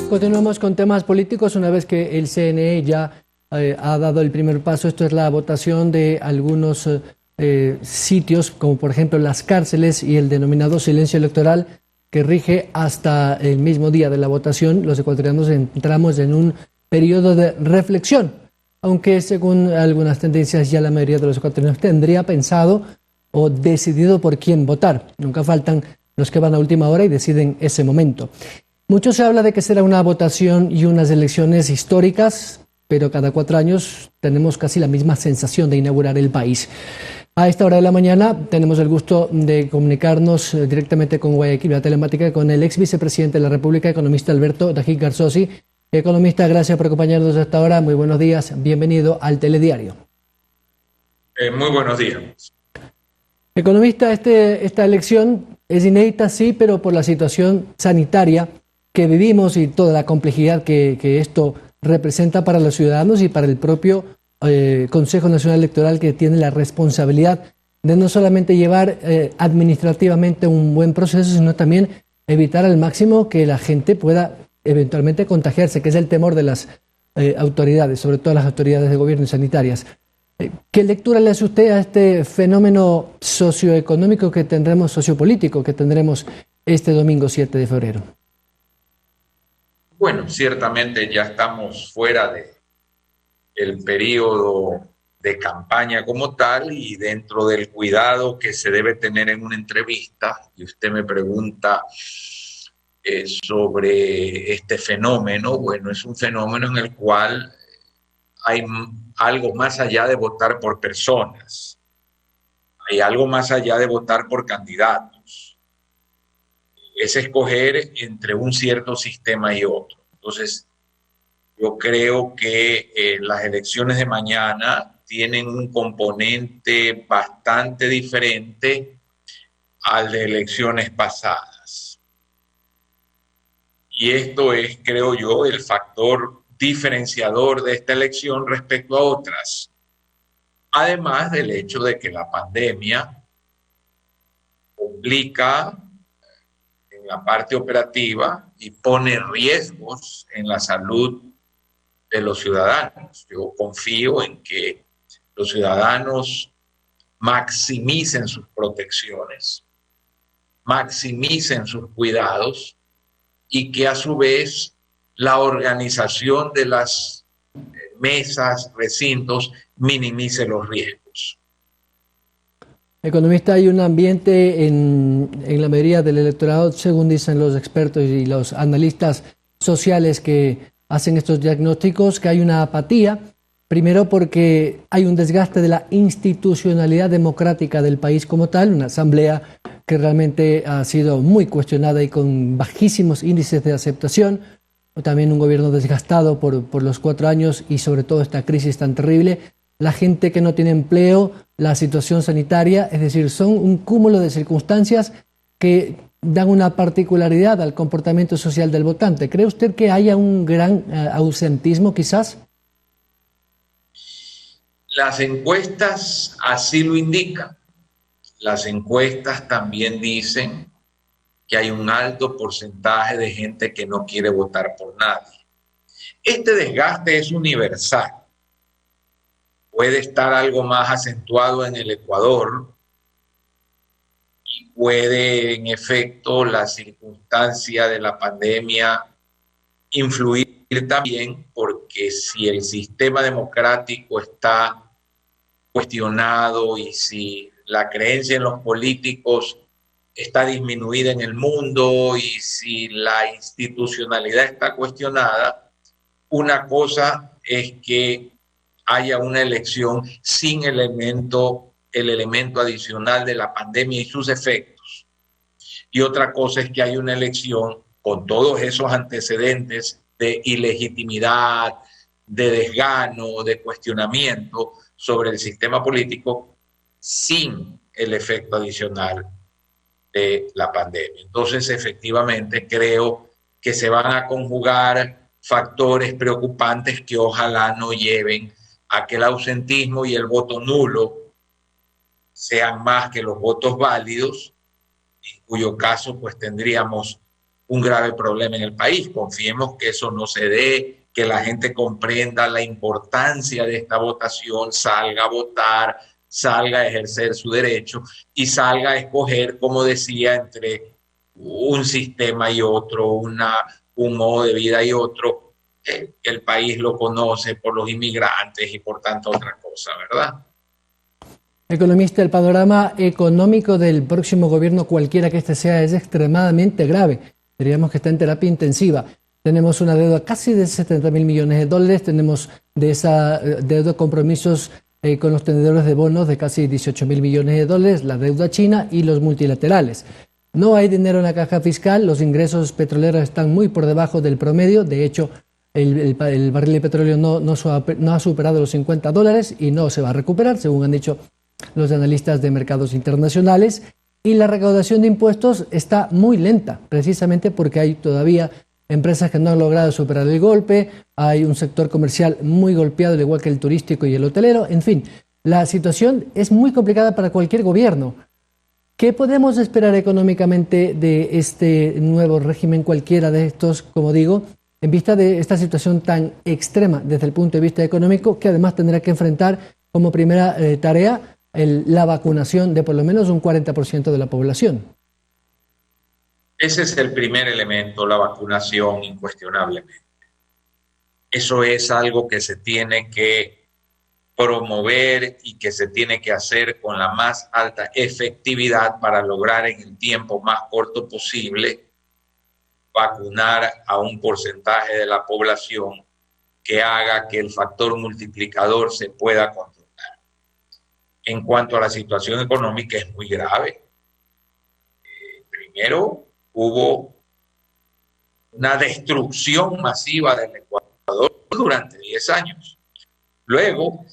Continuamos con temas políticos. Una vez que el CNE ya ha dado el primer paso, esto es la votación de algunos sitios, como por ejemplo las cárceles y el denominado silencio electoral, que rige hasta el mismo día de la votación. Los ecuatorianos entramos en un periodo de reflexión, aunque según algunas tendencias ya la mayoría de los ecuatorianos tendría pensado o decidido por quién votar. Nunca faltan los que van a última hora y deciden ese momento. Mucho se habla de que será una votación y unas elecciones históricas, pero cada 4 años tenemos casi la misma sensación de inaugurar el país. A esta hora de la mañana tenemos el gusto de comunicarnos directamente con Guayaquil, vía telemática, con el ex vicepresidente de la República, economista Alberto Dajic Garzosi. Economista, gracias por acompañarnos hasta ahora. Muy buenos días. Bienvenido al Telediario. Muy buenos días. Economista, esta elección es inédita, sí, pero por la situación sanitaria que vivimos y toda la complejidad que esto representa para los ciudadanos y para el propio Consejo Nacional Electoral, que tiene la responsabilidad de no solamente llevar administrativamente un buen proceso, sino también evitar al máximo que la gente pueda eventualmente contagiarse, que es el temor de las autoridades, sobre todo las autoridades de gobierno y sanitarias. ¿Qué lectura le hace usted a este fenómeno socioeconómico que tendremos, sociopolítico que tendremos este domingo 7 de febrero? Bueno, ciertamente ya estamos fuera del periodo de campaña como tal y dentro del cuidado que se debe tener en una entrevista, y usted me pregunta sobre este fenómeno. Bueno, es un fenómeno en el cual hay algo más allá de votar por personas, hay algo más allá de votar por candidatos. Es escoger entre un cierto sistema y otro. Entonces, yo creo que las elecciones de mañana tienen un componente bastante diferente al de elecciones pasadas. Y esto es, creo yo, el factor diferenciador de esta elección respecto a otras. Además del hecho de que la pandemia complica en la parte operativa y pone riesgos en la salud de los ciudadanos. Yo confío en que los ciudadanos maximicen sus protecciones, maximicen sus cuidados y que a su vez la organización de las mesas, recintos, minimice los riesgos. Economista, hay un ambiente en la mayoría del electorado, según dicen los expertos y los analistas sociales que hacen estos diagnósticos, que hay una apatía, primero porque hay un desgaste de la institucionalidad democrática del país como tal, una asamblea que realmente ha sido muy cuestionada y con bajísimos índices de aceptación, también un gobierno desgastado por los 4 años y sobre todo esta crisis tan terrible, la gente que no tiene empleo, la situación sanitaria, es decir, son un cúmulo de circunstancias que dan una particularidad al comportamiento social del votante. ¿Cree usted que haya un gran ausentismo quizás? Las encuestas así lo indican. Las encuestas también dicen que hay un alto porcentaje de gente que no quiere votar por nadie. Este desgaste es universal. Puede estar algo más acentuado en el Ecuador y puede, en efecto, la circunstancia de la pandemia influir también, porque si el sistema democrático está cuestionado y si la creencia en los políticos está disminuida en el mundo y si la institucionalidad está cuestionada, una cosa es que haya una elección sin el elemento adicional de la pandemia y sus efectos. Y otra cosa es que haya una elección con todos esos antecedentes de ilegitimidad, de desgano, de cuestionamiento sobre el sistema político sin el efecto adicional de la pandemia. Entonces, efectivamente, creo que se van a conjugar factores preocupantes que ojalá no lleven a que el ausentismo y el voto nulo sean más que los votos válidos, en cuyo caso pues tendríamos un grave problema en el país. Confiemos que eso no se dé, que la gente comprenda la importancia de esta votación, salga a votar, salga a ejercer su derecho y salga a escoger, como decía, entre un sistema y otro, un modo de vida y otro. El país lo conoce por los inmigrantes y por tanta otra cosa, ¿verdad? Economista, el panorama económico del próximo gobierno, cualquiera que este sea, es extremadamente grave. Diríamos que está en terapia intensiva. Tenemos una deuda casi de 70.000 millones de dólares, tenemos de esa deuda compromisos con los tenedores de bonos de casi 18.000 millones de dólares, la deuda china y los multilaterales. No hay dinero en la caja fiscal, los ingresos petroleros están muy por debajo del promedio, de hecho el barril de petróleo no ha superado los $50 y no se va a recuperar, según han dicho los analistas de mercados internacionales, y la recaudación de impuestos está muy lenta, precisamente porque hay todavía empresas que no han logrado superar el golpe, hay un sector comercial muy golpeado, al igual que el turístico y el hotelero. En fin, la situación es muy complicada para cualquier gobierno. ¿Qué podemos esperar económicamente de este nuevo régimen, cualquiera de estos, como digo, en vista de esta situación tan extrema desde el punto de vista económico, que además tendrá que enfrentar como primera tarea la vacunación de por lo menos un 40% de la población? Ese es el primer elemento, la vacunación, incuestionablemente. Eso es algo que se tiene que promover y que se tiene que hacer con la más alta efectividad para lograr en el tiempo más corto posible vacunar a un porcentaje de la población que haga que el factor multiplicador se pueda controlar. En cuanto a la situación económica, es muy grave. Primero, hubo una destrucción masiva del Ecuador durante 10 años. Luego,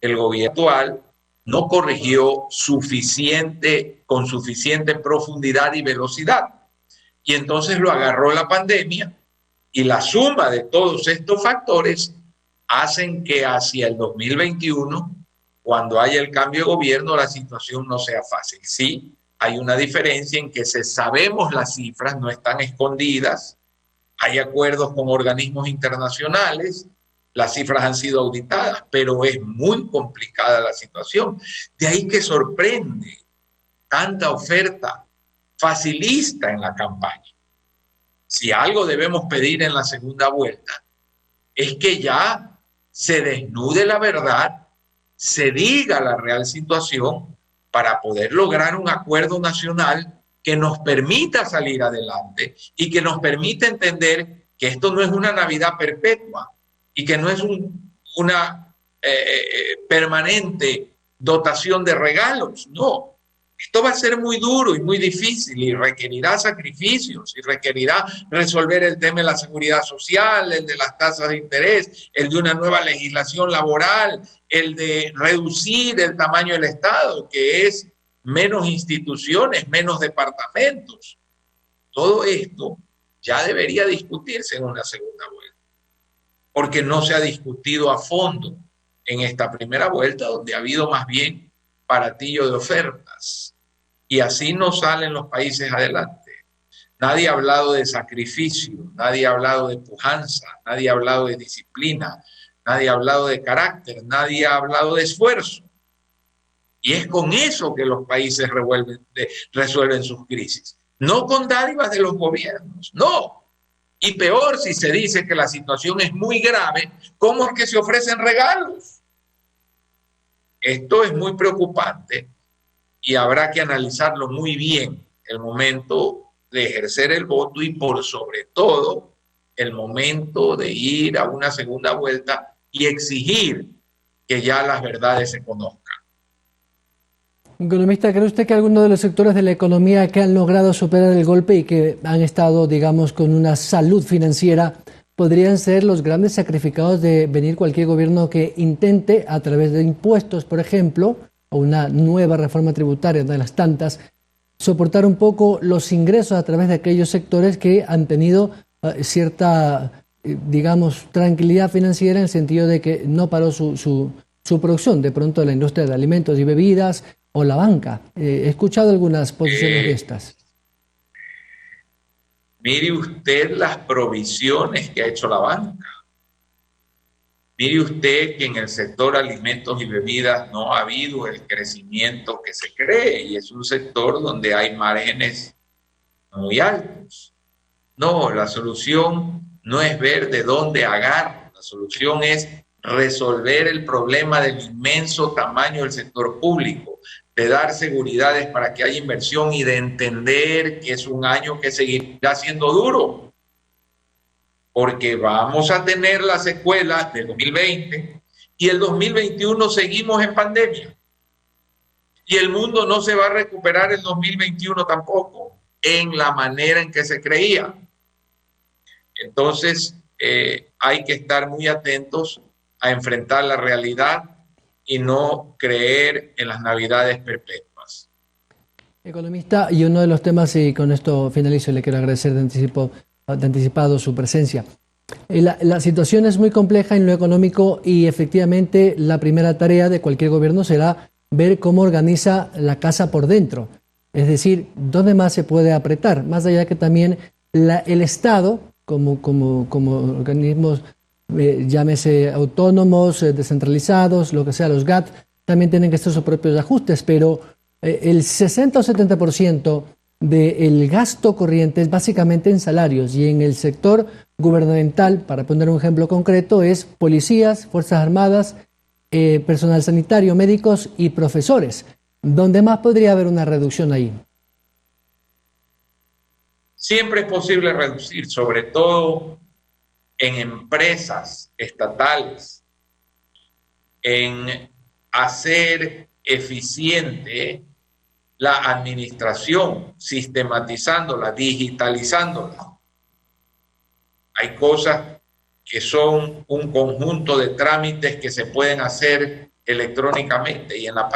el gobierno actual no corrigió con suficiente profundidad y velocidad. Y entonces lo agarró la pandemia y la suma de todos estos factores hacen que hacia el 2021, cuando haya el cambio de gobierno, la situación no sea fácil. Sí, hay una diferencia en que sabemos las cifras, no están escondidas, hay acuerdos con organismos internacionales, las cifras han sido auditadas, pero es muy complicada la situación. De ahí que sorprende tanta oferta facilista en la campaña. Si algo debemos pedir en la segunda vuelta, es que ya se desnude la verdad, se diga la real situación para poder lograr un acuerdo nacional que nos permita salir adelante y que nos permita entender que esto no es una Navidad perpetua y que no es una permanente dotación de regalos. No, esto va a ser muy duro y muy difícil y requerirá sacrificios y requerirá resolver el tema de la seguridad social, el de las tasas de interés, el de una nueva legislación laboral, el de reducir el tamaño del Estado, que es menos instituciones, menos departamentos. Todo esto ya debería discutirse en una segunda vuelta, porque no se ha discutido a fondo en esta primera vuelta, donde ha habido más bien baratillo de ofertas. Y así no salen los países adelante. Nadie ha hablado de sacrificio, nadie ha hablado de pujanza, nadie ha hablado de disciplina, nadie ha hablado de carácter, nadie ha hablado de esfuerzo. Y es con eso que los países resuelven sus crisis. No con dádivas de los gobiernos, no. Y peor, si se dice que la situación es muy grave, ¿cómo es que se ofrecen regalos? Esto es muy preocupante y habrá que analizarlo muy bien el momento de ejercer el voto y por sobre todo el momento de ir a una segunda vuelta y exigir que ya las verdades se conozcan. Economista, ¿cree usted que algunos de los sectores de la economía que han logrado superar el golpe y que han estado, digamos, con una salud financiera podrían ser los grandes sacrificados de venir cualquier gobierno que intente, a través de impuestos, por ejemplo, o una nueva reforma tributaria, una de las tantas, soportar un poco los ingresos a través de aquellos sectores que han tenido cierta, digamos, tranquilidad financiera, en el sentido de que no paró su producción, de pronto la industria de alimentos y bebidas o la banca? He escuchado algunas posiciones de estas. Mire usted las provisiones que ha hecho la banca. Mire usted que en el sector alimentos y bebidas no ha habido el crecimiento que se cree y es un sector donde hay márgenes muy altos. No, la solución no es ver de dónde agarrar, la solución es resolver el problema del inmenso tamaño del sector público, de dar seguridades para que haya inversión y de entender que es un año que seguirá siendo duro. Porque vamos a tener las secuelas del 2020 y el 2021 seguimos en pandemia. Y el mundo no se va a recuperar el 2021 tampoco, en la manera en que se creía. Entonces, hay que estar muy atentos a enfrentar la realidad y no creer en las navidades perpetuas. Economista, y uno de los temas, y con esto finalizo, le quiero agradecer de anticipado su presencia. La situación es muy compleja en lo económico y efectivamente la primera tarea de cualquier gobierno será ver cómo organiza la casa por dentro. Es decir, dónde más se puede apretar, más allá que también el Estado, como organismos, llámese autónomos, descentralizados, lo que sea, los GAT, también tienen que hacer sus propios ajustes, pero el 60 o 70% del gasto corriente es básicamente en salarios y en el sector gubernamental, para poner un ejemplo concreto, es policías, fuerzas armadas, personal sanitario, médicos y profesores. ¿Dónde más podría haber una reducción ahí? Siempre es posible reducir, sobre todo en empresas estatales, en hacer eficiente la administración, sistematizándola, digitalizándola. Hay cosas que son un conjunto de trámites que se pueden hacer electrónicamente y en la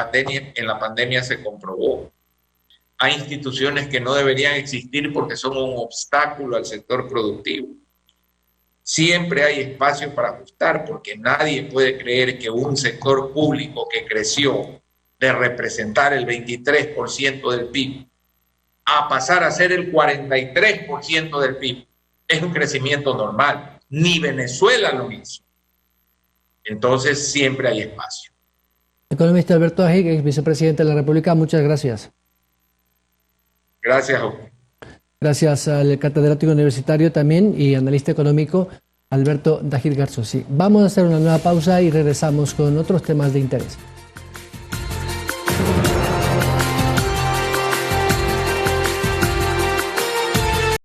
pandemia se comprobó. Hay instituciones que no deberían existir porque son un obstáculo al sector productivo. Siempre hay espacio para ajustar porque nadie puede creer que un sector público que creció de representar el 23% del PIB a pasar a ser el 43% del PIB es un crecimiento normal. Ni Venezuela lo hizo. Entonces siempre hay espacio. Economista Alberto Ajík, ex vicepresidente de la República, muchas gracias. Gracias a usted. Gracias al catedrático universitario también y analista económico Alberto Ajík Garzosi. Vamos a hacer una nueva pausa y regresamos con otros temas de interés.